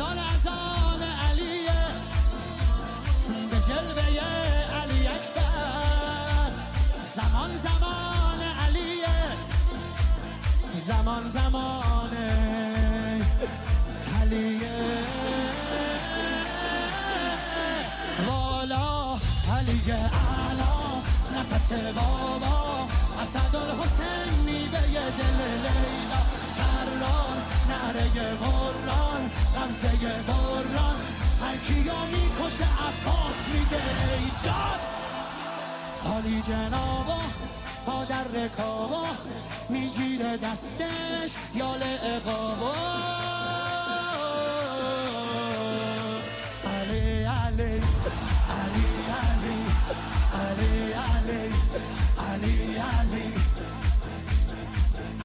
اذان علیه، به جلوه علی اکبر. زمان زمان علیه، زمان زمان علیه. والا علی اعلا نفس بابا، اسدالحسین میوه دل لیلا، کرار نره قرآن غمزه بران، هر کیو میکشه عباس میگه ای جان. عالی جنابا پا در رکابا، میگیره دستش یال اقابا. علی علی علی علی علی علی علی علی